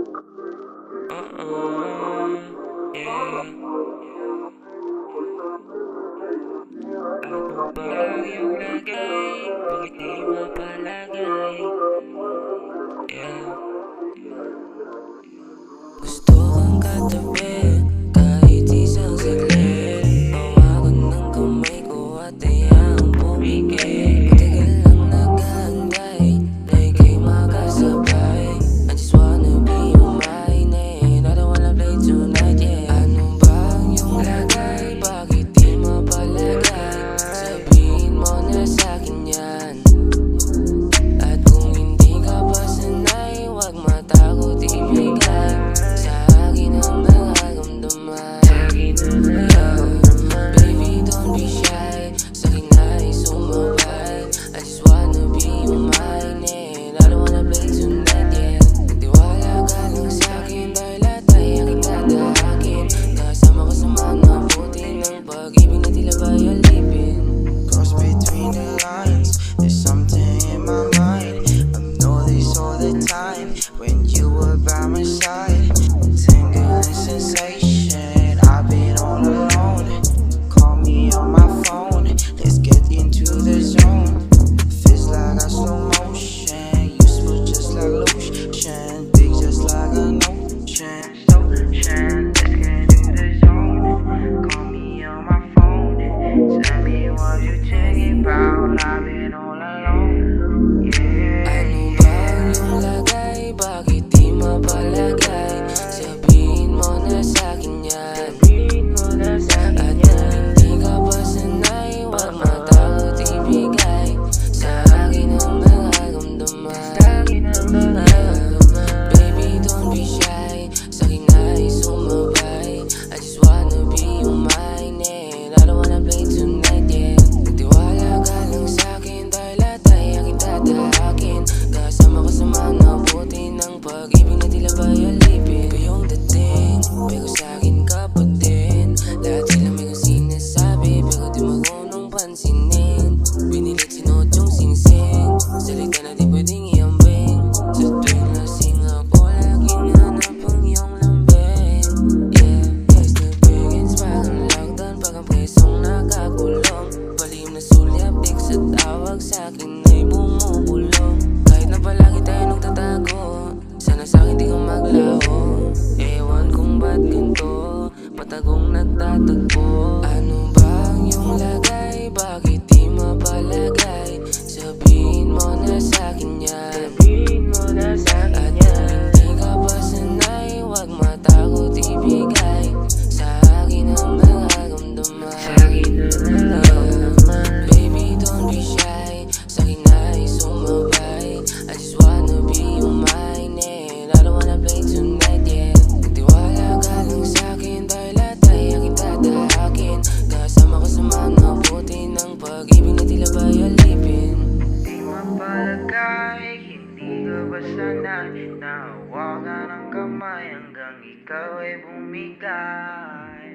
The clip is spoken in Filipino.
Yeah. Ano ba yung lagay? Bakit di mapalagay? Yeah. Gusto kang katabi kahit isang saglit. Hawakan ng kamay ko at hayaang pumigil. Matagal lang nag-aantay na ika'y makasabay. I just wanna be your mine. I don't wanna play tonight, yeah. Ano ba ang iyong lagay? Bakit di mapalagay? Sabihin mo na sa'kin yan. At kung hindi ka pa sanay, huwag matakot ibigay sa akin ang nararamdaman. Baby, don't be shy, sa'kin ay sumabay. I just wanna be your mine, and I don't wanna play tonight, yeah. Nagtiwala ka lang sa'kin dahil lahat ay aking tatahakin. Kasama ka sa mga buti ng pag-ibig na tila ba'y alipin. Cross between the lines, there's something in my mind. I know this all the time when you were by my side. Tingling sensation, I've been all alone. Call me on my phone, let's get into the zone. Feels like a slow motion, you smooth just like lotion, big just like an ocean. Let's get into the zone. Call me on my phone, tell me what you thinking about. I've been all alone, yeah. Ano ba ang iyong lagay? Bakit di mapalagay? Sabihin mo na sa'kin yan. At kung hindi ka pa sanay, huwag matakot ibigay sa akin ang nararamdaman. Baby, don't be shy, sa'kin ay sumabay. I just wanna be your mine, and I don't wanna play tonight, yeah. Nagtiwala ka lang sa'kin dahil lahat ay aking tatahakin. Kasama ka sa mga buti ng pag-ibig na tila ba'y alipin. Kayong dating, pero sa'kin ka pa din. Lahat sila may kung sinasabi, pero di marunong pansinin. Pinilit sinuot yung singsing, salita na di pwedeng iambing. Sa tuwing lasing ako, laging hanap ang iyong lambing. Yeah, yes, the begins parang lockdown, parang presong nakakulong. Palim na sulyapik sa tawag sa'kin ay bumubulong. Kahit na palagi tayo nagtatago, sana sa'kin di ka maglaho. Ewan kung ba't ganito, patagong nagtatagpo. Ano ba ang iyong lagay? Bakit di mapalagay? Sabihin mo na sa'kin yan. At kung hindi ka pa sanay, huwag matakot ibigay sa akin ang nararamdaman. Baby, don't be shy, sa'kin ay sumabay. I just wanna be your mine, and I don't wanna play tonight, yeah. Nagtiwala ka lang sa'kin dahil lahat ay aking tatahakin. Kasama ka sa mga buti ng pag-ibig na tila ba'y alipin. Di mapalagay, hindi ka ba sanay na hawakan ng kamay hanggang ikaw ay bumigay?